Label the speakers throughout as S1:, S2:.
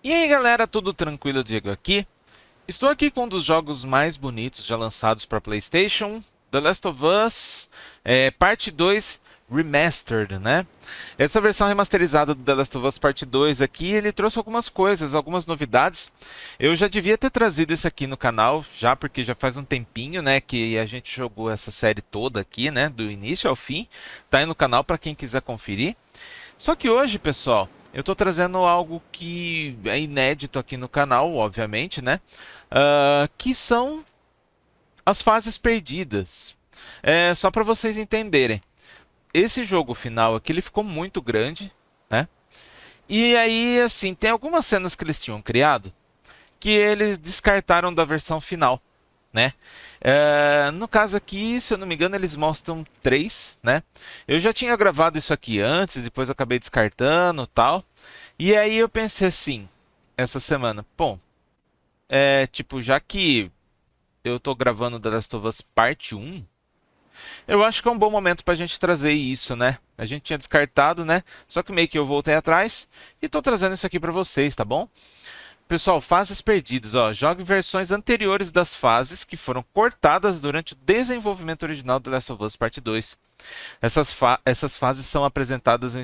S1: E aí galera, tudo tranquilo? Diego aqui. Estou aqui com um dos jogos mais bonitos já lançados para PlayStation, The Last of Us, Parte 2 Remastered, né? Essa versão remasterizada do The Last of Us Parte 2 aqui, ele trouxe algumas coisas, algumas novidades. Eu já devia ter trazido isso aqui no canal, já porque já faz um tempinho, né, que a gente jogou essa série toda aqui, né, do início ao fim. Tá aí no canal para quem quiser conferir. Só que hoje, pessoal, eu estou trazendo algo que é inédito aqui no canal, obviamente, né? Que são as fases perdidas. Só para vocês entenderem, esse jogo final aqui ele ficou muito grande, né? E aí, assim, tem algumas cenas que eles tinham criado que eles descartaram da versão final, né? No caso aqui, se eu não me engano, eles mostram três, né? Eu já tinha gravado isso aqui antes, depois eu acabei descartando, tal. E aí eu pensei assim, essa semana, bom, tipo, já que eu tô gravando The Last of Us Parte 1, eu acho que é um bom momento pra gente trazer isso, né? A gente tinha descartado, né? Só que meio que eu voltei atrás e tô trazendo isso aqui pra vocês, tá bom? Pessoal, fases perdidas, ó. Jogue versões anteriores das fases que foram cortadas durante o desenvolvimento original do The Last of Us Part 2. Essas fases são apresentadas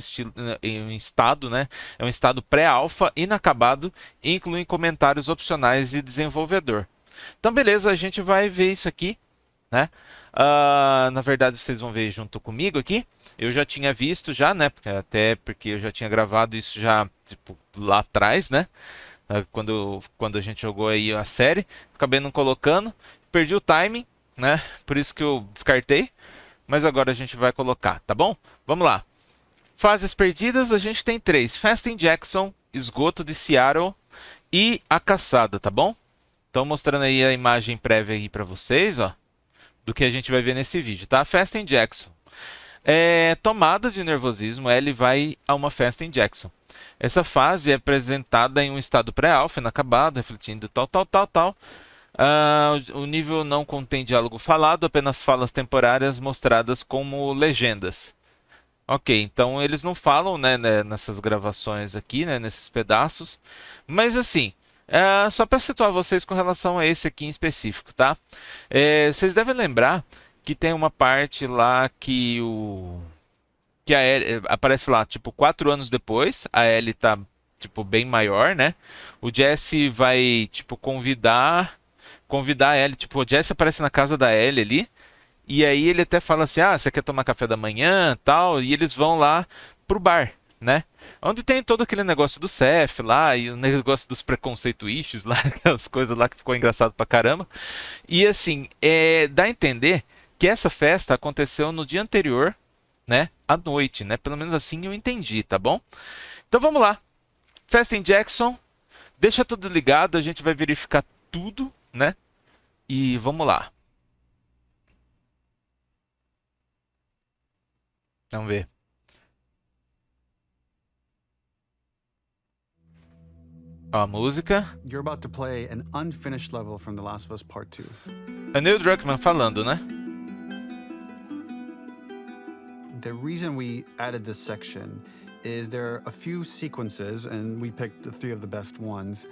S1: em um estado, né? É um estado pré-alfa, inacabado, e incluem comentários opcionais de desenvolvedor. Então, beleza, a gente vai ver isso aqui, né? Na verdade, vocês vão ver junto comigo aqui. Eu já tinha visto já, né? Até porque eu já tinha gravado isso já, tipo, lá atrás, né? Quando a gente jogou aí a série. Acabei não colocando. Perdi o timing, né? Por isso que eu descartei. Mas agora a gente vai colocar, tá bom? Vamos lá. Fases perdidas, a gente tem três. Fast in Jackson, Esgoto de Seattle e A Caçada, tá bom? Então mostrando aí a imagem prévia aí para vocês, ó, do que a gente vai ver nesse vídeo, tá? Fast in Jackson. Tomada de nervosismo, ele vai a uma festa em Jackson. Essa fase é apresentada em um estado pré-alfa, inacabado, refletindo tal, tal, tal, tal. O nível não contém diálogo falado, apenas falas temporárias mostradas como legendas. Ok, então eles não falam, né, nessas gravações aqui, né, nesses pedaços. Mas assim, só para situar vocês com relação a esse aqui em específico, tá? Vocês devem lembrar que tem uma parte lá que a Ellie, aparece lá, tipo, 4 anos depois, a Ellie tá, tipo, bem maior, né? O Jesse vai, tipo, convidar a Ellie, tipo, o Jesse aparece na casa da Ellie ali, e aí ele até fala assim, você quer tomar café da manhã, tal, e eles vão lá pro bar, né? Onde tem todo aquele negócio do Seth lá, e o negócio dos preconceituiches lá, aquelas coisas lá que ficou engraçado pra caramba. E assim, dá a entender que essa festa aconteceu no dia anterior, né, à noite, né? Pelo menos assim eu entendi, tá bom? Então vamos lá. Festa em Jackson, deixa tudo ligado, a gente vai verificar tudo, né? E vamos lá. Vamos ver. Ó, a música.
S2: You're about to play an unfinished level from The Last of Us Part 2.
S1: É Neil Druckmann falando, né?
S2: The reason we added this section is there are a few sequences, and we picked the three of the best ones,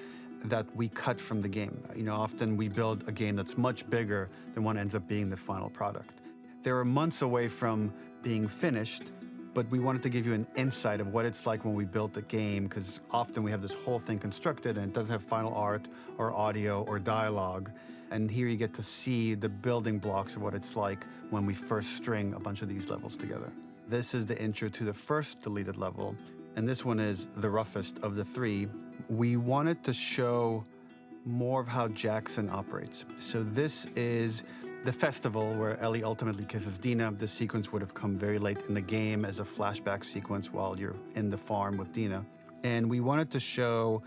S2: that we cut from the game. You know, often we build a game that's much bigger than what ends up being the final product. They were months away from being finished, but we wanted to give you an insight of what it's like when we built a game, because often we have this whole thing constructed and it doesn't have final art or audio or dialogue. And here you get to see the building blocks of what it's like when we first string a bunch of these levels together. This is the intro to the first deleted level, and this one is the roughest of the three. We wanted to show more of how Jackson operates. So this is the festival where Ellie ultimately kisses Dina. This sequence would have come very late in the game as a flashback sequence while you're in the farm with Dina. And we wanted to show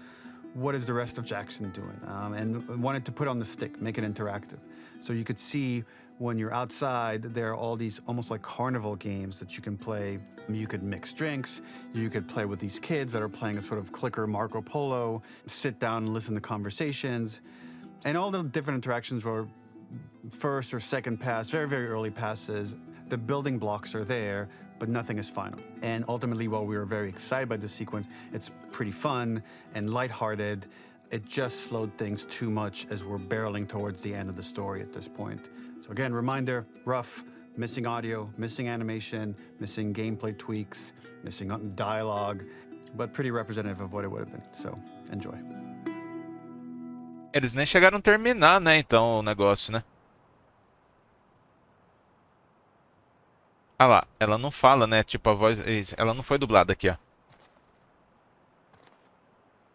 S2: what is the rest of Jackson doing, and wanted to put on the stick, make it interactive. So you could see when you're outside, there are all these almost like carnival games that you can play. You could mix drinks, you could play with these kids that are playing a sort of clicker Marco Polo, sit down and listen to conversations. And all the different interactions were first or second pass, very, very early passes. the building blocks are there, but nothing is final. And ultimately, while we were very excited by this sequence, it's pretty fun and lighthearted. It just slowed things too much as we're barreling towards the end of the story at this point. So again, reminder, rough, missing audio, missing animation, missing gameplay tweaks, missing dialogue, but pretty representative of what it would have been. So enjoy.
S1: Eles nem chegaram a terminar, né, então, o negócio, né? Ah lá, ela não fala, né? Tipo, a voz... Ela não foi dublada aqui, ó.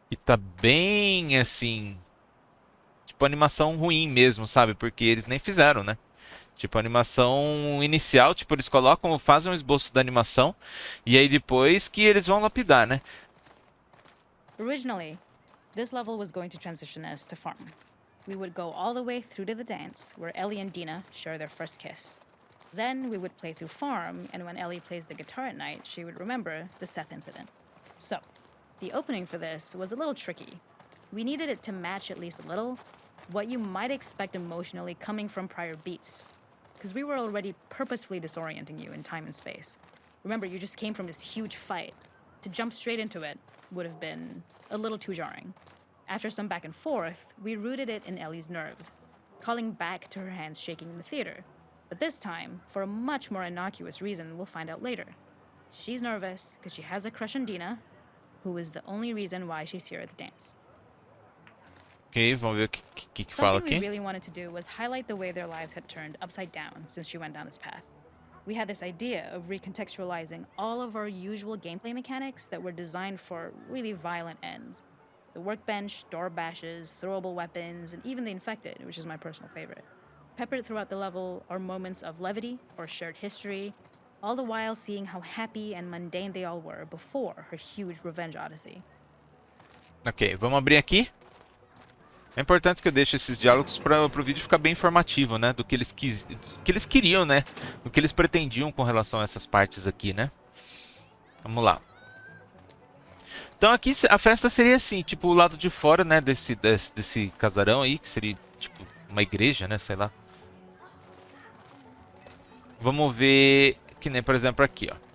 S1: E tá bem, assim... Tipo, animação ruim mesmo, sabe? Porque eles nem fizeram, né? Tipo, a animação inicial, tipo, eles colocam, fazem um esboço da animação. E aí depois que eles vão lapidar, né?
S3: Originally, this level was going to transition us to farm. We would go all the way through to the dance, where Ellie and Dina share their first kiss. Then we would play through farm, and when Ellie plays the guitar at night, she would remember the Seth incident. So, the opening for this was a little tricky. We needed it to match at least a little what you might expect emotionally coming from prior beats, because we were already purposefully disorienting you in time and space. Remember, you just came from this huge fight. To jump straight into it would have been a little too jarring. After some back and forth, we rooted it in Ellie's nerves, calling back to her hands shaking in the theater. But this time, for a much more innocuous reason we'll find out later. She's nervous because she has a crush on Dina, who is the only reason why she's here at the dance.
S1: Ok, vamos ver o que fala
S3: Something we
S1: aqui.
S3: really wanted to do was highlight the way their lives had turned upside down since she went down this path. We had this idea of recontextualizing all of our usual gameplay mechanics that were designed for really violent ends. The workbench, door bashes, throwable weapons, and even the infected, which is my personal favorite. Peppered throughout the level are moments of levity or shared history, all the while seeing how happy and mundane they all were before her huge revenge odyssey.
S1: Ok, vamos abrir aqui. É importante que eu deixe esses diálogos para o vídeo ficar bem informativo, né? Do que eles queriam, né? Do que eles pretendiam com relação a essas partes aqui, né? Vamos lá. Então aqui a festa seria assim, tipo o lado de fora, né? Desse casarão aí, que seria tipo uma igreja, né? Sei lá. Vamos ver, que nem por exemplo aqui, ó.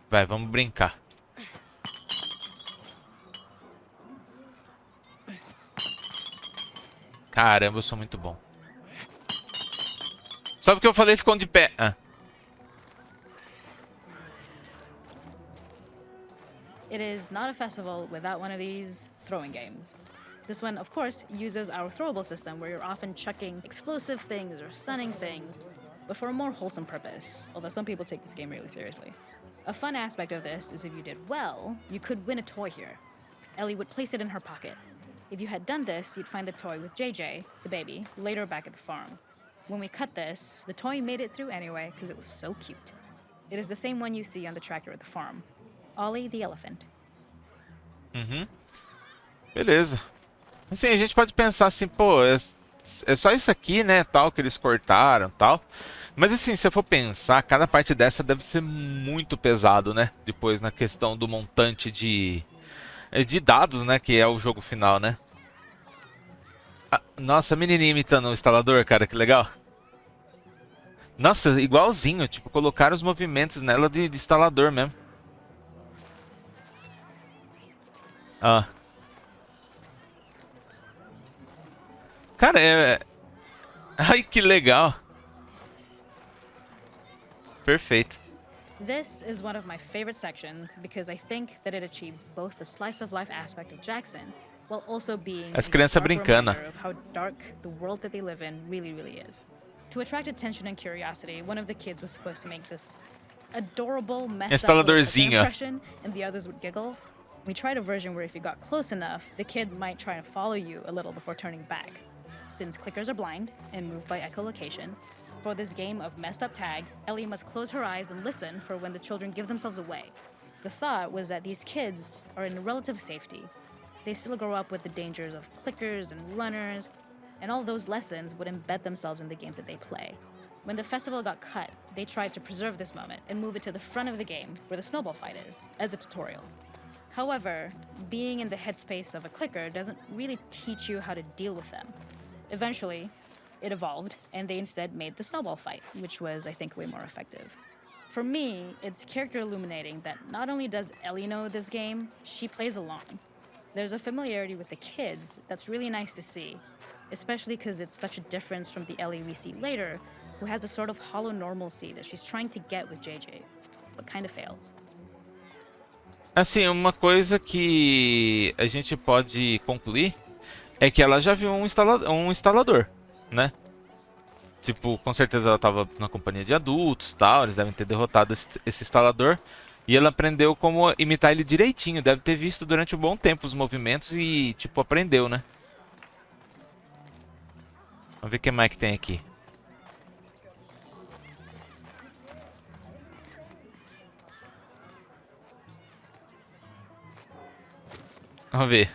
S1: Vai, vamos brincar. Caramba, eu sou muito bom. Só porque eu falei ficou de pé. Ah.
S3: It is not a festival without one of these throwing games. This one, of course, uses our throwable system where you're often chucking explosive things or stunning things, but for a more wholesome purpose, although some people take this game really seriously. A fun aspect of this is if you did well, you could win a toy here. Ellie would place it in her pocket. If you had done this, you'd find the toy with JJ, the baby, later back at the farm. When we cut this, the toy made it through anyway because it was so cute. It is the same one you see on the tractor at the farm. Ollie the elephant.
S1: Uhum. Beleza. Assim, a gente pode pensar assim, pô, é só isso aqui, né, tal, que eles cortaram, tal. Mas assim, se eu for pensar, cada parte dessa deve ser muito pesado, né? Depois na questão do montante de dados, né, que é o jogo final, né? Ah, nossa, a menininha imitando o instalador, cara, que legal. Nossa, igualzinho, tipo, colocaram os movimentos nela de instalador mesmo. Ah. Cara, ai, que legal. Perfeito.
S3: This is one of my favorite sections because I think that it achieves both the slice of life aspect of Jackson while also being
S1: As
S3: a
S1: crianças
S3: stark
S1: brincando.
S3: reminder of how dark the world that they live in really is. To attract attention and curiosity, one of the kids was supposed to make this adorable messed up little
S1: Instaladorzinho.
S3: impression and the others would giggle. We tried a version where if you got close enough, the kid might try to follow you a little before turning back. Since clickers are blind and move by echolocation, for this game of messed up tag, Ellie must close her eyes and listen for when the children give themselves away. The thought was that these kids are in relative safety. They still grow up with the dangers of clickers and runners, and all those lessons would embed themselves in the games that they play. When the festival got cut, they tried to preserve this moment and move it to the front of the game where the snowball fight is, as a tutorial. However, being in the headspace of a clicker doesn't really teach you how to deal with them. Eventually, it evolved, and they instead made the snowball fight, which was, I think, way more effective. For me, it's character illuminating that not only does Ellie know this game, she plays along. There's a familiarity with the kids that's really nice to see, especially because it's such a difference from the Ellie we see later, who has a sort of hollow normalcy that she's trying to get with JJ, but kind of fails.
S1: Assim, uma coisa que a gente pode concluir é que ela já viu um instalador, né? Tipo, com certeza ela tava na companhia de adultos, tal, eles devem ter derrotado esse instalador. E ela aprendeu como imitar ele direitinho, deve ter visto durante um bom tempo os movimentos e, tipo, aprendeu, né? Vamos ver o que mais que tem aqui. Vamos ver.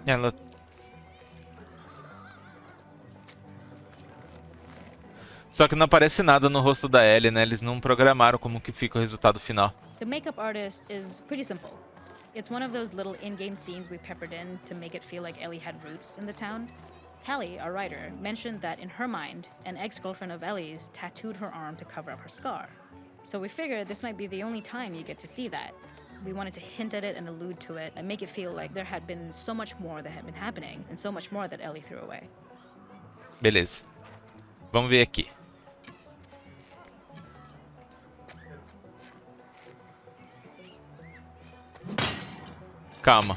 S1: Ela... Só que não aparece nada no rosto da Ellie, né? Eles não programaram como que fica o resultado final.
S3: The makeup artist is pretty simple. It's one of those little in-game scenes we peppered in to make it feel like Ellie had roots in the town. Hallie, our writer, mentioned that in her mind, an ex-girlfriend of Ellie's tattooed her arm to cover up her scar. So we figured this might be the only time you get to see that. We wanted to hint at it and allude to it and make it feel like there had been so much more that had been happening and so much more that Ellie threw away.
S1: Beleza. Vamos ver aqui. Calma.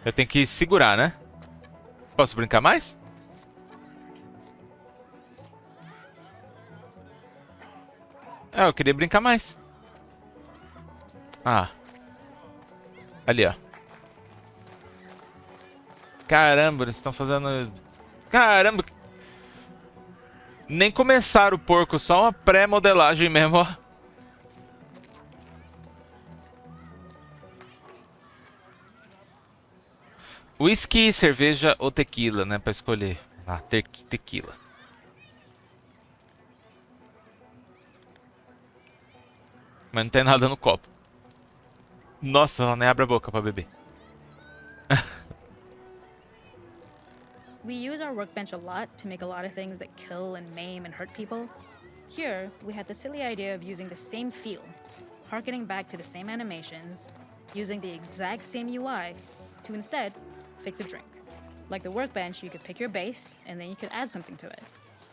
S1: Eu tenho que segurar, né? Posso brincar mais? Ah, eu queria brincar mais. Ah. Ali, ó. Caramba, eles estão fazendo... Caramba. Nem começaram o porco, só uma pré-modelagem mesmo, ó. Whisky, cerveja ou tequila, né? Pra escolher. Ah, tequila. Mas não tem nada no copo. Nossa, ela nem abre a boca pra beber.
S3: We use our workbench a lot to make a lot of things that kill and maim and hurt people. Here, we had the silly idea of using the same feel, harkening back to the same animations, using the exact same UI to instead fix a drink. Like the workbench, you could pick your base, and then you could add something to it.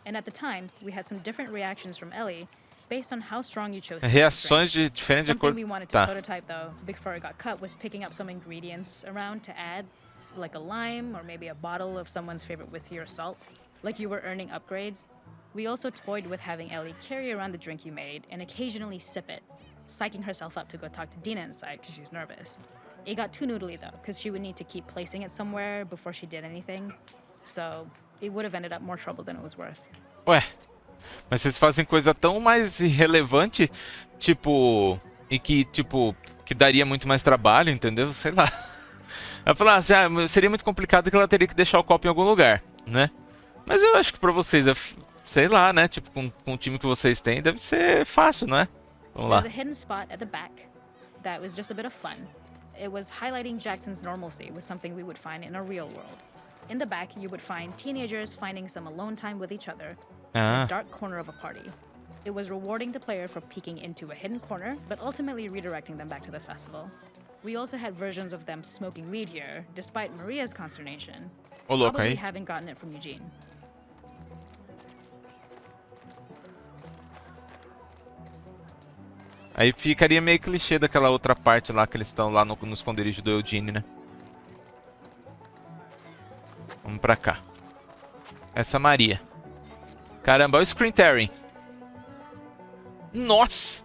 S3: And at the time, we had some different reactions from Ellie based on how strong you chose to make the
S1: Reações
S3: drink.
S1: diferentes de
S3: Something
S1: acordo...
S3: we wanted to
S1: Tá.
S3: prototype, though, before it got cut, was picking up some ingredients around to add, like a lime or maybe a bottle of someone's favorite whiskey or salt, like you were earning upgrades. We also toyed with having Ellie carry around the drink you made and occasionally sip it, psyching herself up to go talk to Dina inside because she's nervous. It got too noodly though, because she would need to keep placing it somewhere before she did anything, so it would have ended up more trouble than it was worth.
S1: Ué, mas vocês fazem coisa tão mais irrelevante, tipo... E que, tipo, que daria muito mais trabalho, entendeu? Sei lá. Ela falou assim, ah, seria muito complicado que ela teria que deixar o copo em algum lugar, né? Mas eu acho que pra vocês, sei lá, né? Tipo, com o time que vocês têm, deve ser fácil, não é? Vamos lá.
S3: There's a hidden spot at the back that was just a bit of fun. It was highlighting Jackson's normalcy with something we would find in a real world. In the back, you would find teenagers finding some alone time with each other in a dark corner of a party. It was rewarding the player for peeking into a hidden corner, but ultimately redirecting them back to the festival. We also had versions of them smoking weed here, despite Maria's consternation.
S1: Ô, louco,
S3: Probably
S1: aí.
S3: having gotten it from Eugene.
S1: Aí ficaria meio clichê daquela outra parte lá que eles estão lá no esconderijo do Eugene, né? Vamos pra cá. Essa Maria. Caramba, olha o screen tearing. Nossa!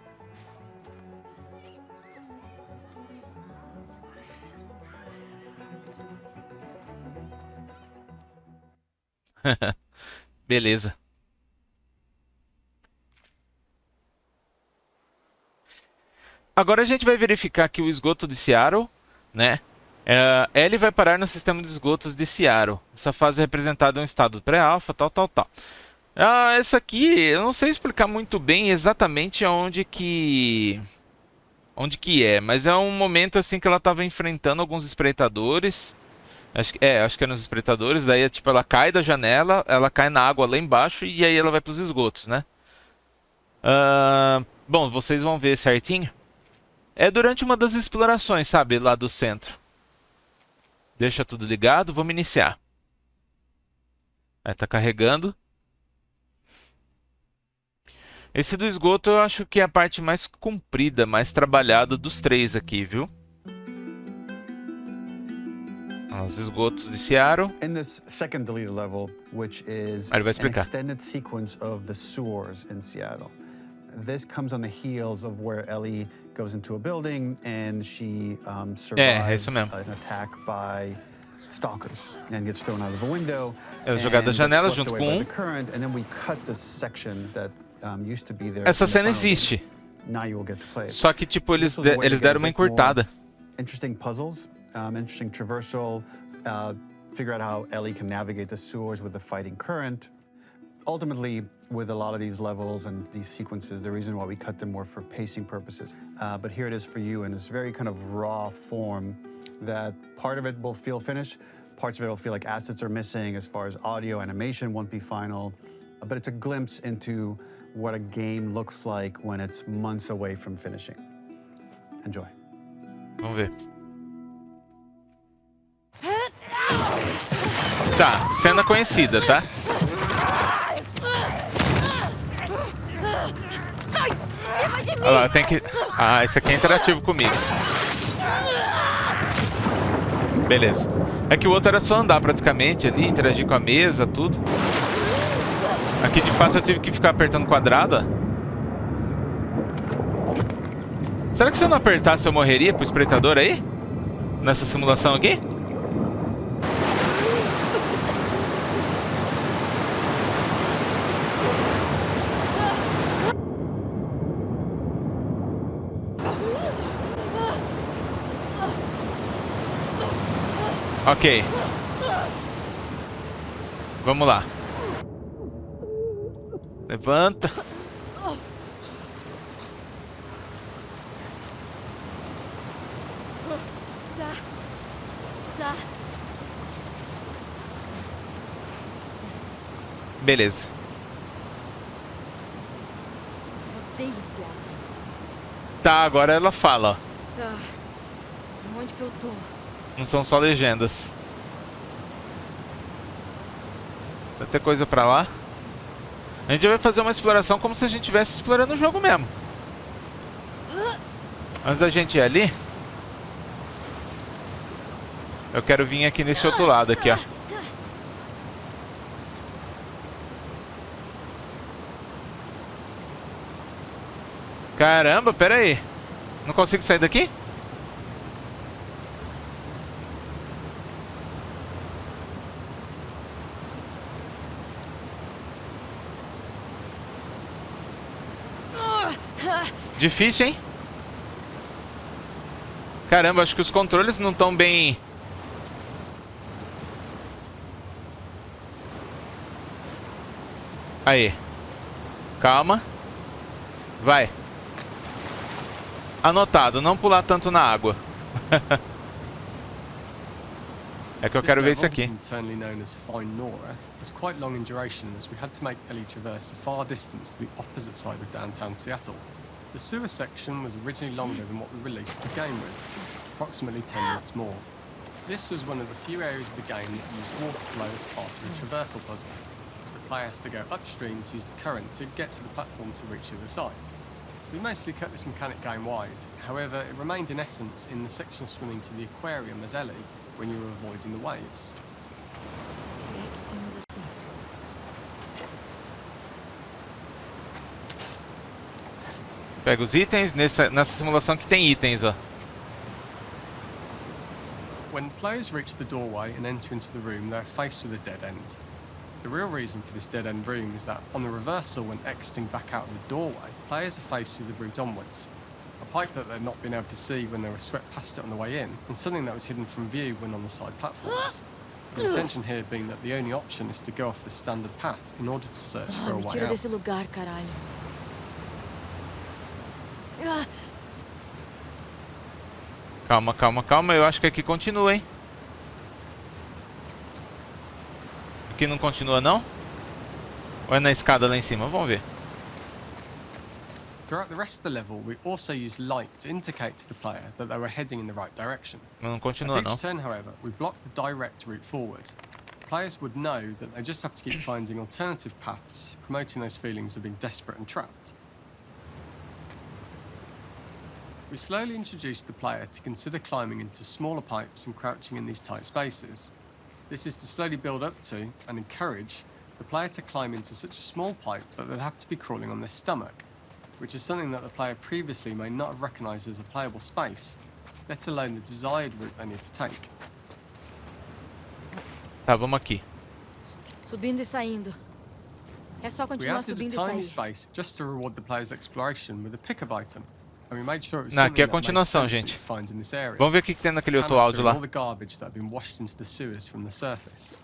S1: Beleza. Agora a gente vai verificar aqui o esgoto de Seattle, né? Ele vai parar no sistema de esgotos de Seattle. Essa fase é representada em um estado pré-alfa, tal. Essa aqui, eu não sei explicar muito bem exatamente onde que é, mas é um momento assim que ela estava enfrentando alguns espreitadores. Acho que é nos espreitadores, daí tipo ela cai da janela, ela cai na água lá embaixo e aí ela vai para os esgotos, né? Bom, vocês vão ver certinho. É durante uma das explorações, sabe, lá do centro. Deixa tudo ligado, vamos iniciar. Aí tá carregando. Esse do esgoto eu acho que é a parte mais comprida, mais trabalhada dos três aqui, viu? Os esgotos de Seattle.
S2: In this second deleted level, which is
S1: Ele vai
S2: an
S1: explicar.
S2: extended sequence of the sewers in Seattle. This comes on the heels of where Ellie goes into a building and she
S1: É
S2: survives
S1: isso mesmo.
S2: an attack by stalkers and gets thrown out of a window.
S1: É jogada da
S2: and
S1: janela
S2: gets swept
S1: junto
S2: away
S1: com
S2: by the current, and then we cut this section that used to be there.
S1: Essa
S2: in the
S1: cena
S2: final game.
S1: existe.
S2: Now you will get to play it.
S1: Só que tipo
S2: So
S1: eles
S2: this was a way to get a
S1: deram uma
S2: bit more
S1: encurtada.
S2: Interesting puzzles, interesting traversal, figure out how Ellie can navigate the sewers with the fighting current. Ultimately, with a lot of these levels and these sequences, the reason why we cut them were for pacing purposes. But here it is for you in this very kind of raw form that part of it will feel finished, parts of it will feel like assets are missing as far as audio, animation won't be final, but it's a glimpse into what a game looks like when it's months away from finishing. Enjoy.
S1: Vamos ver. Tá, cena conhecida, tá? Olha lá, tem que... esse aqui é interativo comigo. Beleza. É que o outro era só andar praticamente ali, interagir com a mesa, tudo. Aqui de fato eu tive que ficar apertando quadrado, ó. Será que se eu não apertasse eu morreria pro espreitador aí? Nessa simulação aqui? Ok. Vamos lá. Levanta. Beleza.
S4: Odeio Seattle.
S1: Tá, agora ela fala, ó.
S4: Tá. Onde que eu tô?
S1: Não são só legendas. Vai ter coisa pra lá. A gente vai fazer uma exploração como se a gente estivesse explorando o jogo mesmo. Antes da gente ir ali, eu quero vir aqui nesse outro lado aqui, ó. Caramba, pera aí. Não consigo sair daqui? Difícil, hein? Caramba, acho que os controles não estão bem... Aí. Calma. Vai. Anotado, não pular tanto na água. É que eu quero ver isso aqui.
S5: Internally known as Fine Nora, was quite long in duration as we had to make Ellie traverse a far distance to the opposite side of downtown Seattle. The sewer section was originally longer than what we released the game with, approximately 10 minutes more. This was one of the few areas of the game that used water flow as part of the traversal puzzle. The player has to go upstream to use the current to get to the platform to reach the other side. We mostly cut this mechanic game-wide, however it remained in essence in the section swimming to the aquarium as Ellie when you were avoiding the waves.
S1: Pega os itens, nessa simulação que tem itens, ó.
S5: When players reach the doorway and enter into the room, they're faced with a dead end. The real reason for this dead-end room is that on the reversal when exiting back out of the doorway, players are faced with the route onwards. a pipe that they'd not been able to see when they were swept past it on the way in, and something that was hidden from view when on the side platforms. The intention here being that the only option is to go off the standard path in order to search for a
S4: Me
S5: way
S4: tira
S5: out.
S4: desse lugar, caralho. Ah,
S1: Calma, calma, calma. Eu acho que aqui continua, hein? Aqui não continua, não? Ou é na escada lá em cima? Vamos ver.
S5: Throughout the rest of the level, we also used light to indicate to the player that they were heading in the right direction.
S1: Não
S5: At
S1: continua, não.
S5: each turn, however, we block the direct route forward. Players would know that they just have to keep finding alternative paths, promoting those feelings of being desperate and trapped. We slowly introduced the player to consider climbing into smaller pipes and crouching in these tight spaces. This is to slowly build up to, and encourage, the player to climb into such a small pipe that they'd have to be crawling on their stomach, which is something that the player previously may not have recognised as a playable space, let alone the desired route they need to take.
S1: Tá, vamos aqui.
S4: subindo e saindo. É só
S5: We
S4: continuar
S5: added a
S4: subindo e
S5: tiny
S4: sair.
S5: space just to reward the player's exploration with a pickup item, and we made sure it was
S1: Não,
S5: something
S1: aqui é a
S5: that made
S1: continuação,
S5: sense that
S1: gente.
S5: you'd find in this area.
S1: Vamos ver o que tem naquele outro
S5: Canister
S1: áudio
S5: and
S1: lá.
S5: all the garbage that had been washed into the sewers from the surface.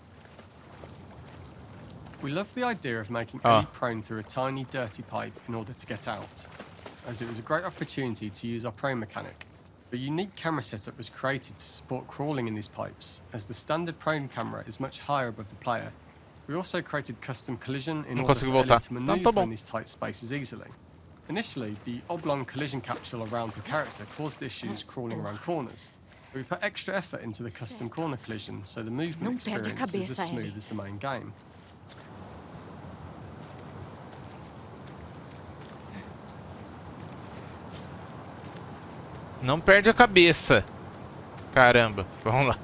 S5: We love the idea of making Ellie prone through a tiny, dirty pipe in order to get out, as it was a great opportunity to use our prone mechanic. A unique camera setup was created to support crawling in these pipes, as the standard prone camera is much higher above the player. We also created custom collision in
S1: Não
S5: order
S1: consigo
S5: for Ellie
S1: voltar.
S5: to
S1: Não,
S5: maneuver
S1: tá bom.
S5: in these tight spaces easily. Initially, the oblong collision capsule around her character caused issues crawling around corners. We put extra effort into the custom corner collision, so the movement
S4: Não perde a
S5: experience is as
S4: cabeça,
S5: smooth
S4: Ellie.
S5: as the main game.
S1: Não perde a cabeça. Caramba. Vamos lá.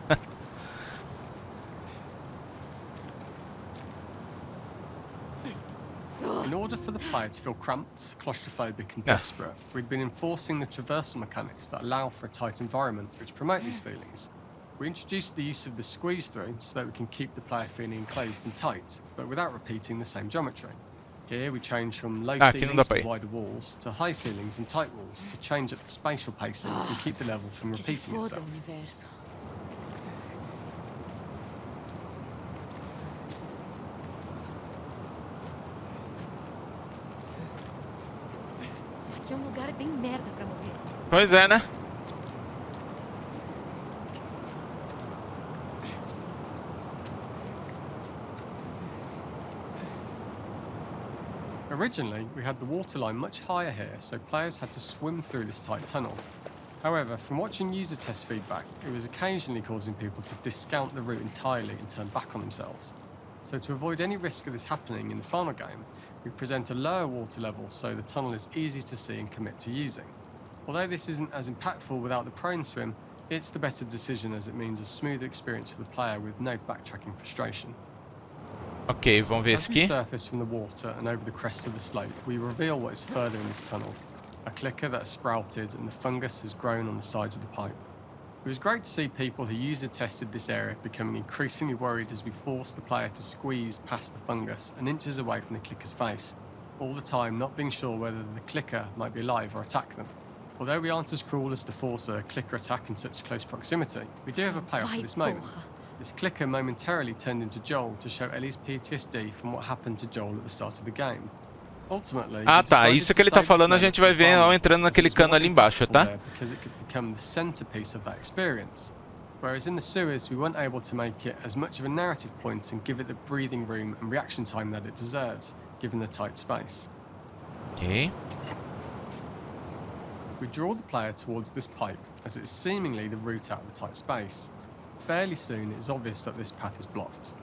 S5: In order for the player to feel cramped, claustrophobic and
S1: Yeah.
S5: desperate, we'd been enforcing the traversal mechanics that allow for a tight environment which promote these feelings. We introduced the use of the squeeze through so that we can keep the player feeling enclosed and tight, but without repeating the same geometry. Here we change from low
S1: aqui não dá
S5: ceilings
S1: pra
S5: with
S1: ir.
S5: wider walls to high ceilings and tight walls to change up the spatial pacing and keep the level from
S4: Que se
S5: repeating
S4: foda,
S5: itself.
S4: universo. Aqui é um lugar bem merda pra morrer.
S1: Pois é, né?
S5: Originally, we had the waterline much higher here, so players had to swim through this tight tunnel. However, from watching user test feedback, it was occasionally causing people to discount the route entirely and turn back on themselves. So to avoid any risk of this happening in the final game, we present a lower water level so the tunnel is easy to see and commit to using. Although this isn't as impactful without the prone swim, it's the better decision as it means a smoother experience for the player with no backtracking frustration.
S1: Ok, vamos ver
S5: As
S1: esse
S5: we
S1: aqui.
S5: surface from the water and over the crest of the slope, we reveal what is further in this tunnel. A clicker that has sprouted and the fungus has grown on the sides of the pipe. It was great to see people who user tested this area becoming increasingly worried as we forced the player to squeeze past the fungus and inches away from the clicker's face, all the time not being sure whether the clicker might be alive or attack them. Although we aren't as cruel as to force a clicker attack in such close proximity, we do have a payoff
S4: Vai,
S5: for this moment.
S4: porra.
S5: This clicker momentarily turned into Joel to show Ellie's PTSD from what happened to Joel at the start of the game. Ultimately,
S1: Ah,
S5: we
S1: tá.
S5: decided
S1: Isso
S5: to
S1: que ele tá
S5: save
S1: falando a
S5: this
S1: gente
S5: moment
S1: vai
S5: for
S1: ver ao
S5: fun,
S1: entrando
S5: as
S1: naquele
S5: it's more
S1: cano ali embaixo,
S5: impactful
S1: tá?
S5: there because it could become the centerpiece of that experience. Whereas in the sewers, we weren't able to make it as much of a narrative point and give it the breathing room and reaction time that it deserves, given the tight space.
S1: Ok.
S5: We draw the player towards this pipe, as it is seemingly the route out of the tight space. Fairly soon, it is obvious that this path is blocked.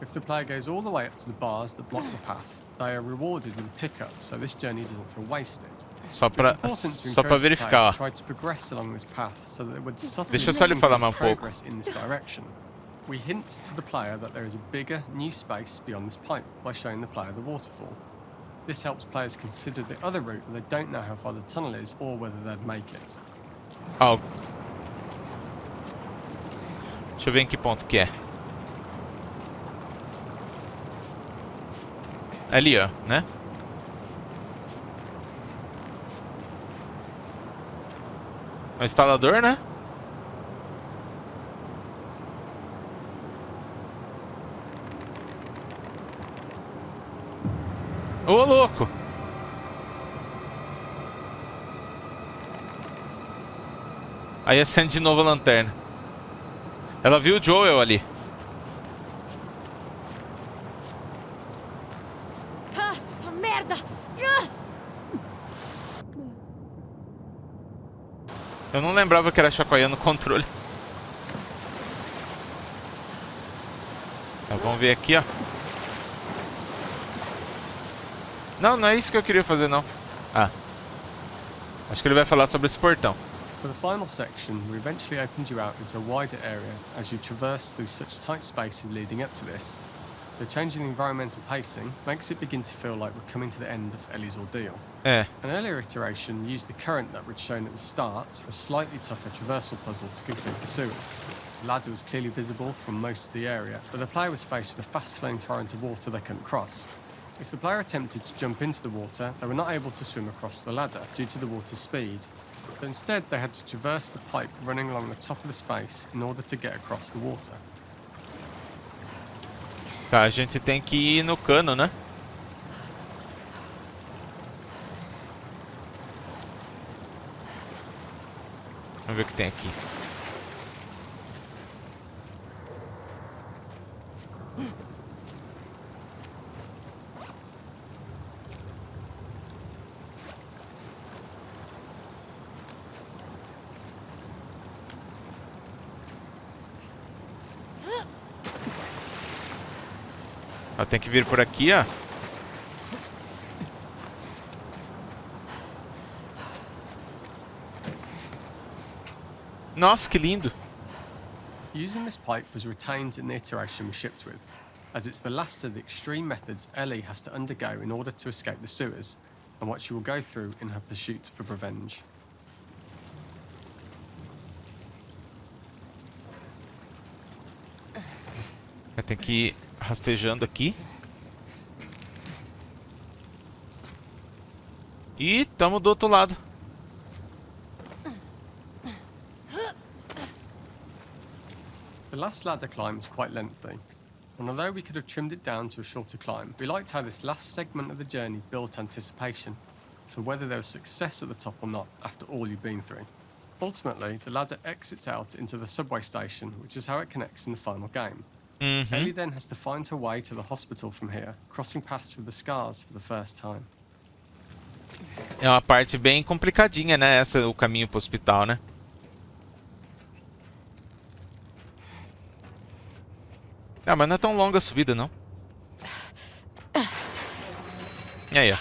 S5: If the player goes all the way up to the bars that block the path, they are rewarded with a pickup, so this journey doesn't feel wasted.
S1: Só
S5: It's
S1: pra,
S5: important to
S1: só pra
S5: encourage the
S1: verificar,
S5: player
S1: ó.
S5: to try to progress along this path so that it would subtly
S1: Deixa eu só lhe falar mais
S5: improve
S1: pouco.
S5: progress in this direction. We hint to the player that there is a bigger, new space beyond this pipe by showing the player the waterfall. This helps players consider the other route when they don't know how far the tunnel is or whether they'd make it.
S1: Ó. Deixa eu ver em que ponto que é. Ali, ó, né? É o instalador, né? Ô, louco! Aí acende de novo a lanterna. Ela viu o Joel ali.
S4: Ah, merda! Ah!
S1: Eu não lembrava que era chacoalhando o controle. Tá, vamos ver aqui, ó. Não, não é isso que eu queria fazer, não. Ah. Acho que ele vai falar sobre esse portão.
S5: For the final section, we eventually opened you out into a wider area as you traverse through such tight spaces leading up to this. So changing the environmental pacing makes it begin to feel like we're coming to the end of Ellie's ordeal.
S1: É.
S5: An earlier iteration used the current that we'd shown at the start for a slightly tougher traversal puzzle to conclude the sewers. The ladder was clearly visible from most of the area, but the player was faced with a fast-flowing torrent of water they couldn't cross. If the player attempted to jump into the water, they were not able to swim across the ladder due to the water's speed, but instead they had to traverse the pipe running along the top of the space in order to get across the water.
S1: Tá, a gente tem que ir no cano, né? Vamos ver o que tem aqui. Ó, tem que vir por aqui, ó. Nossa, que lindo.
S5: Using this pipe was retained in the iteration we shipped with, as it's the last of the extreme methods Ellie has to undergo in order to escape the sewers, and what she will go through in her pursuit of revenge.
S1: Tem que ir rastejando aqui. E tamo do outro lado.
S5: The last ladder climb is quite lengthy, and although we could have trimmed it down to a shorter climb, we liked how this last segment of the journey built anticipation for whether there was success at the top or not after all you've been through. Ultimately, the ladder exits out into the subway station, which is how it connects in the final game. Ellie then has to find her way to the hospital from here, crossing paths with the scars for the first time.
S1: É uma parte bem complicadinha, né? Essa, o caminho pro hospital, né? Ah, mas não é tão longa a subida, não. E aí, ó.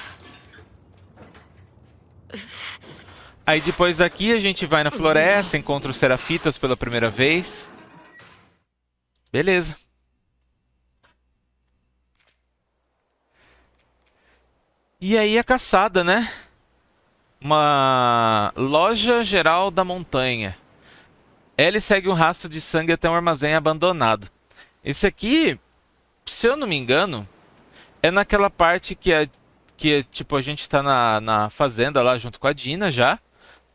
S1: Aí depois daqui a gente vai na floresta, encontra os serafitas pela primeira vez. Beleza. E aí a caçada, né? Uma loja geral da montanha. Ellie segue um rastro de sangue até um armazém abandonado. Esse aqui, se eu não me engano, é naquela parte que tipo, a gente tá na fazenda lá junto com a Dina já.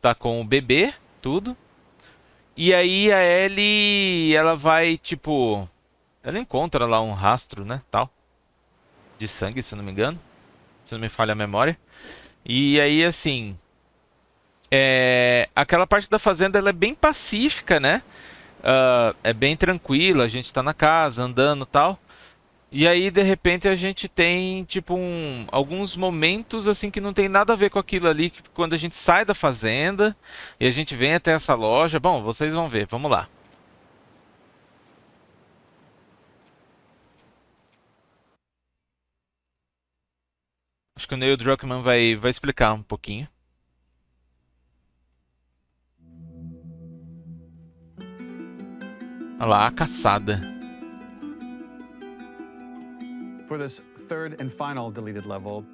S1: Tá com o bebê, tudo. E aí a Ellie, ela vai, tipo... Ela encontra lá um rastro, né, tal. De sangue, se eu não me engano. Se não me falha a memória. E aí, assim... aquela parte da fazenda, ela é bem pacífica, né? É bem tranquila, a gente tá na casa, andando e tal. E aí, de repente, a gente tem, tipo, alguns momentos, assim, que não tem nada a ver com aquilo ali. Que quando a gente sai da fazenda e a gente vem até essa loja... Bom, vocês vão ver, vamos lá. Acho que o Neil Druckmann vai explicar um pouquinho. Olha lá, a caçada.
S2: For this third and final deleted level,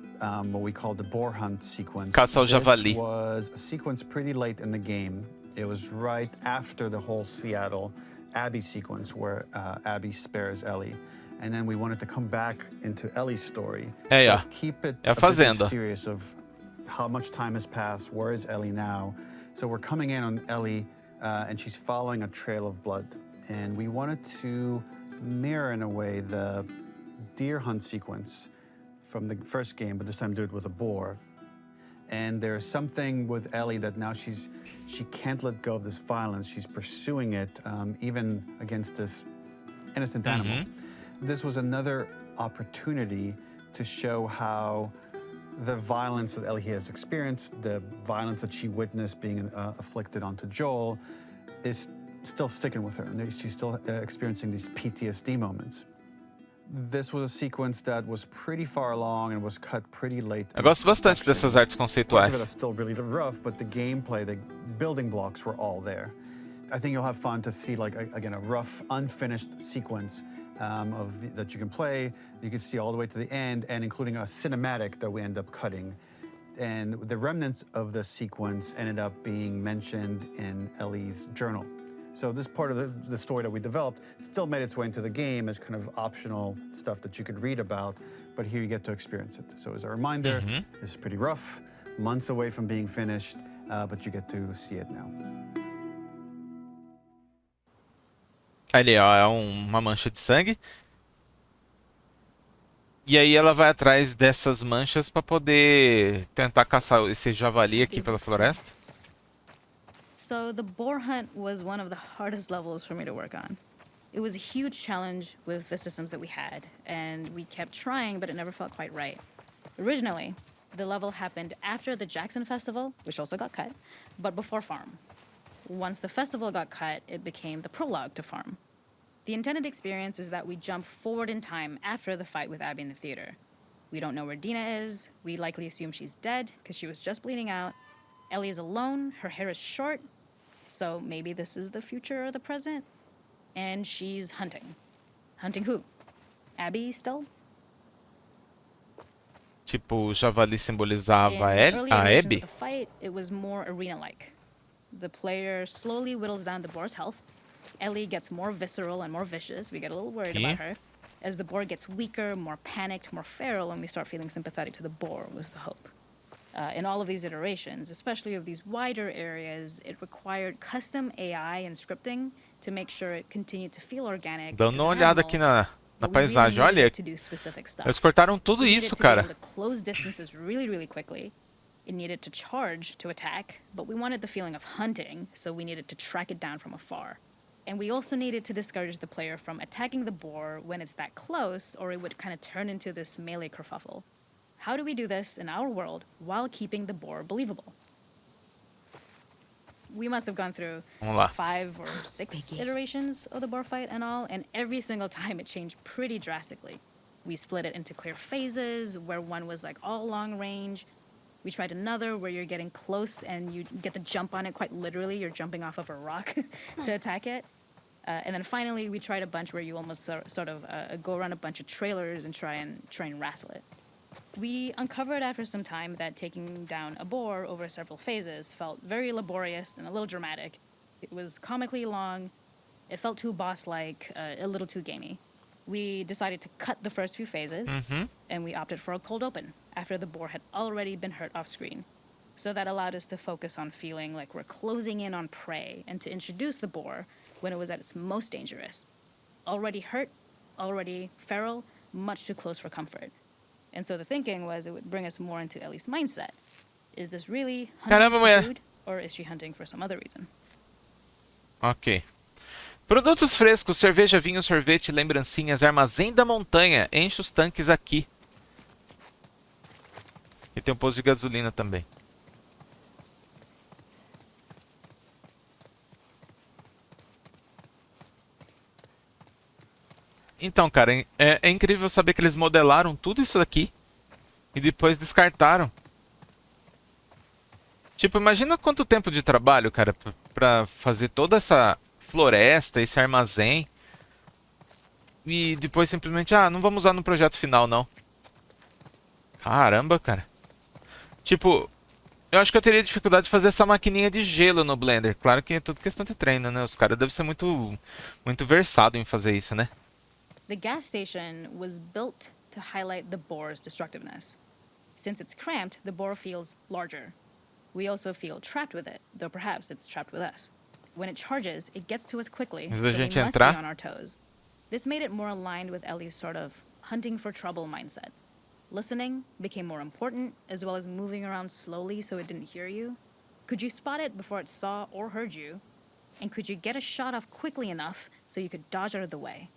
S2: what we call the boar hunt sequence.
S1: Caça ao javali.
S2: This was a sequence pretty late in the game. It was right after the whole Seattle Abby sequence where Abby spares Ellie. And then we wanted to come back into Ellie's story.
S1: Ó.
S2: Keep it
S1: É a
S2: a bit
S1: fazenda.
S2: mysterious of how much time has passed, where is Ellie now? So we're coming in on Ellie, and she's following a trail of blood. And we wanted to mirror, in a way, the deer hunt sequence from the first game, but this time do it with a boar. And there's something with Ellie that now she can't let go of this violence. She's pursuing it, even against this innocent animal. This was another opportunity to show how the violence that Ellie has experienced, the violence that she witnessed being afflicted onto Joel, is still sticking with her, and she's still experiencing these PTSD moments. This was a sequence that was pretty far along and was cut pretty late.
S1: Eu gosto bastante dessas artes
S2: Parts
S1: conceituais.
S2: of it are still really rough, but the gameplay, the building blocks were all there. I think you'll have fun to see, like, again, a rough, unfinished sequence that you can play. You can see all the way to the end, and including a cinematic that we end up cutting. And the remnants of the sequence ended up being mentioned in Ellie's journal. So this part of the story that we developed still made its way into the game as kind of optional stuff that you could read about, but here you get to experience it. So as a reminder, it's pretty rough, months away from being finished, but you get to see it now.
S1: Ali, ó, é uma mancha de sangue. E aí ela vai atrás dessas manchas pra poder tentar caçar esse javali aqui pela floresta.
S3: So the boar hunt was one of the hardest levels for me to work on. It was a huge challenge with the systems that we had, and we kept trying, but it never felt quite right. Originally, the level happened after the Jackson Festival, which also got cut, but before Farm. Once the festival got cut, it became the prologue to Farm. The intended experience is that we jump forward in time after the fight with Abby in the theater. We don't know where Dina is. We likely assume she's dead because she was just bleeding out. Ellie is alone. Her hair is short. So maybe this is the future or the present. And she's hunting. Hunting who? Abby still?
S1: Tipo, o javali simbolizava
S3: In early
S1: a
S3: iterations
S1: Abby.
S3: of the fight, it was more arena-like. The player slowly whittles down the boar's health. Ellie gets more visceral and more vicious. We get a little worried
S1: Okay.
S3: about her. As the boar gets weaker, more panicked, more feral, and we start feeling sympathetic to the boar was the hope. In all of these iterations, especially of these wider areas, it required custom AI and scripting to make sure it continued to feel organic.
S1: Dando
S3: as
S1: uma
S3: an
S1: olhada
S3: animal,
S1: aqui na
S3: but we really
S1: paisagem.
S3: needed
S1: Olha,
S3: it to do specific stuff.
S1: eles cortaram tudo
S3: It needed
S1: isso,
S3: to be
S1: cara.
S3: able to close distances really, really quickly. It needed to charge to attack, but we wanted the feeling of hunting, so we needed to track it down from afar. And we also needed to discourage the player from attacking the boar when it's that close, or it would kind of turn into this melee kerfuffle. How do we do this in our world while keeping the boar believable? We must have gone through
S1: Vamos lá.
S3: 5 or 6 iterations of the boar fight and all, and every single time it changed pretty drastically. We split it into clear phases, where one was like all long range. We tried another where you're getting close and you get to jump on it quite literally. You're jumping off of a rock to attack it. And then finally, we tried a bunch where you almost sort of go around a bunch of trailers and try and wrestle it. We uncovered after some time that taking down a boar over several phases felt very laborious and a little dramatic. It was comically long. It felt too boss-like, a little too gamey. We decided to cut the first few phases, and we opted for a cold open after the boar had already been hurt off-screen. So that allowed us to focus on feeling like we're closing in on prey and to introduce the boar when it was at its most dangerous. Already hurt, already feral, much too close for comfort. And so the thinking was it would bring us more into Ellie's mindset. Is this really hunting
S1: Caramba,
S3: for
S1: mulher.
S3: food, or is she hunting for some other reason?
S1: Ok. Produtos frescos, cerveja, vinho, sorvete, lembrancinhas, armazém da montanha. Enche os tanques aqui. E tem um posto de gasolina também. Então, cara, é incrível saber que eles modelaram tudo isso daqui e depois descartaram. Tipo, imagina quanto tempo de trabalho, cara, pra fazer toda essa floresta, esse armazém. E depois simplesmente, não vamos usar no projeto final, não. Caramba, cara. Tipo, eu acho que eu teria dificuldade de fazer essa maquininha de gelo no Blender. Claro que é tudo questão de treino, né? Os caras devem ser muito versados em fazer isso, né?
S3: The gas station was built to highlight the boar's destructiveness. Since it's cramped, the boar feels larger. We also feel trapped with it, though perhaps it's trapped with us. When it charges, it gets to us quickly,
S1: Mas
S3: so
S1: a
S3: we
S1: gente
S3: must be
S1: entrar?
S3: on our toes. This made it more aligned with Ellie's sort of hunting for trouble mindset. Listening became more important, as well as moving around slowly so it didn't hear you. Could you spot it before it saw or heard you? And could you get a shot off quickly enough so you could dodge out of the way?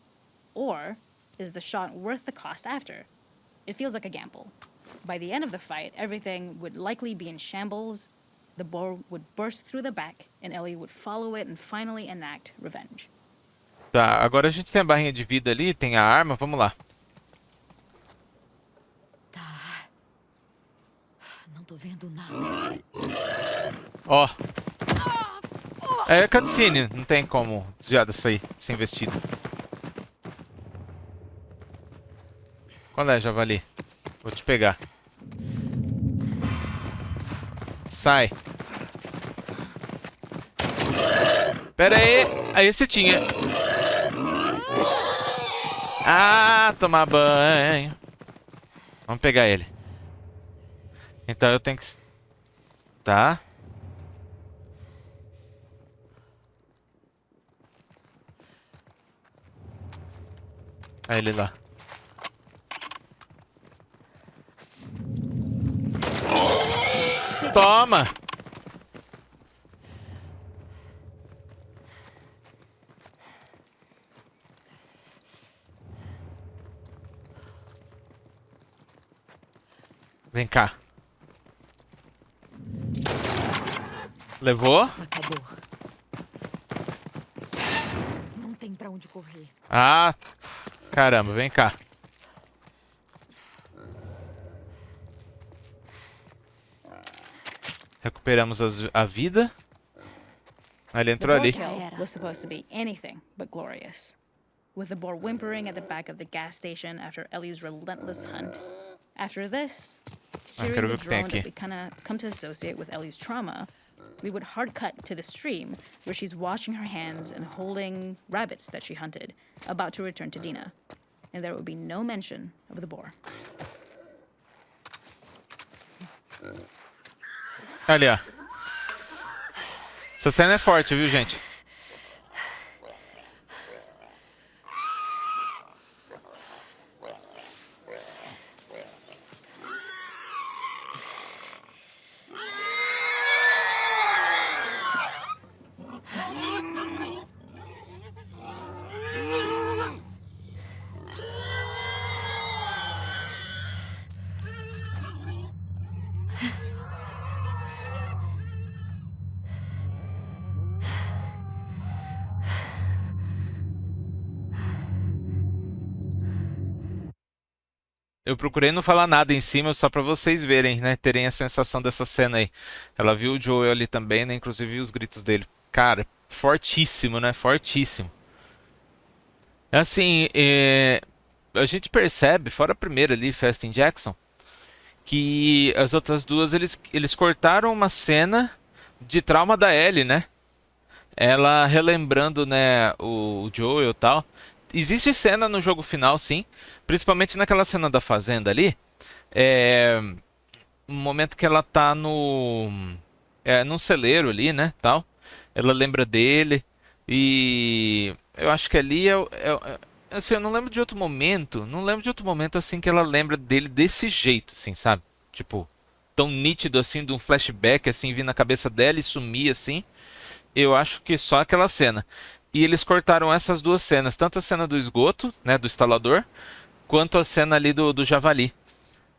S3: Or is the shot worth the cost after? It feels like a gamble. By the end of the fight, everything would likely be in shambles, the boar would burst through the back, and Ellie would follow it and finally enact revenge.
S1: Tá, agora a gente tem a barrinha de vida ali, tem a arma, vamos lá.
S4: Tá. Não tô vendo nada.
S1: Ó. É cutscene, não tem como desviar disso aí, sem vestido. Qual é, javali? Vou te pegar. Sai. Pera aí. Aí você tinha. Ah, tomar banho. Vamos pegar ele. Então eu tenho que... Tá. Aí ele lá. Toma! Vem cá. Levou?
S4: Acabou. Não tem pra onde correr.
S1: Ah, caramba, vem cá. Recuperamos a vida. Ah, ele
S3: The
S1: entrou
S3: boar
S1: ali.
S3: kill was supposed to be anything but glorious. With the boar whimpering at the back of the gas station after Ellie's relentless hunt. After this, hearing
S1: quero
S3: the
S1: ver o que tem
S3: drone
S1: aqui.
S3: that we kind of come to associate with Ellie's trauma, we would hard cut to the stream where she's washing her hands and holding rabbits that she hunted, about to return to Dina. And there would be no mention of the boar.
S1: Ali, ó. Essa cena é forte, viu, gente? Eu procurei não falar nada em cima, só pra vocês verem, né? Terem a sensação dessa cena aí. Ela viu o Joel ali também, né? Inclusive os gritos dele. Cara, fortíssimo, né? Fortíssimo. Assim, a gente percebe, fora a primeira ali, Fast in Jackson, que as outras duas, eles cortaram uma cena de trauma da Ellie, né? Ela relembrando, né, o Joel e tal. Existe cena no jogo final, sim. Principalmente naquela cena da fazenda ali. Um momento que ela tá num celeiro ali, né, tal. Ela lembra dele. E eu acho que ali assim, eu não lembro de outro momento. Não lembro de outro momento assim que ela lembra dele desse jeito, assim, sabe? Tipo, tão nítido assim, de um flashback assim, vir na cabeça dela e sumir assim. Eu acho que só aquela cena. E eles cortaram essas duas cenas, tanto a cena do esgoto, né, do instalador, quanto a cena ali do javali.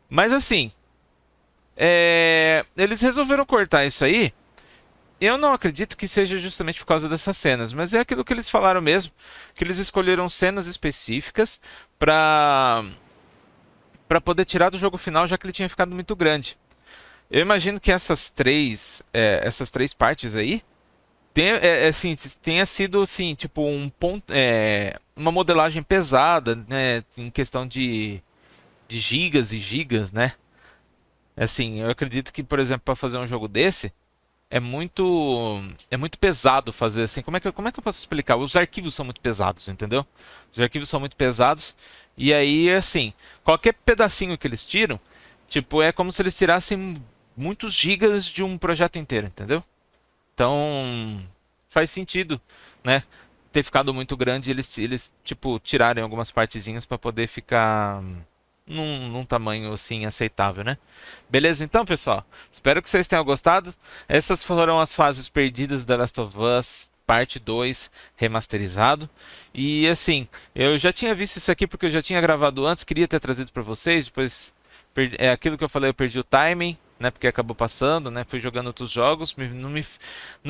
S1: Mas assim, eles resolveram cortar isso aí. Eu não acredito que seja justamente por causa dessas cenas, mas é aquilo que eles falaram mesmo, que eles escolheram cenas específicas para poder tirar do jogo final, já que ele tinha ficado muito grande. Eu imagino que essas três partes aí assim, tenha sido assim, tipo um ponto, uma modelagem pesada, né, em questão de gigas e gigas, né? Assim, eu acredito que, por exemplo, para fazer um jogo desse é muito pesado fazer assim. Como é que eu posso explicar? Os arquivos são muito pesados, entendeu? Os arquivos são muito pesados e aí, assim, qualquer pedacinho que eles tiram, tipo, é como se eles tirassem muitos gigas de um projeto inteiro, entendeu? Então, faz sentido, né? Ter ficado muito grande, eles tipo, tirarem algumas partezinhas para poder ficar num tamanho assim aceitável, né? Beleza, então, pessoal? Espero que vocês tenham gostado. Essas foram as fases perdidas da Last of Us parte 2 remasterizado. E assim, eu já tinha visto isso aqui porque eu já tinha gravado antes, queria ter trazido para vocês, depois é aquilo que eu falei, eu perdi o timing, né, porque acabou passando, né, fui jogando outros jogos, não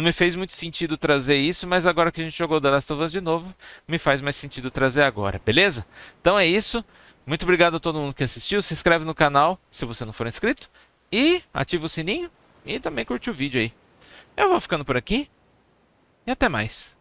S1: me fez muito sentido trazer isso, mas agora que a gente jogou The Last of Us de novo, me faz mais sentido trazer agora, beleza? Então é isso, muito obrigado a todo mundo que assistiu, se inscreve no canal se você não for inscrito, e ativa o sininho, e também curte o vídeo aí. Eu vou ficando por aqui, e até mais.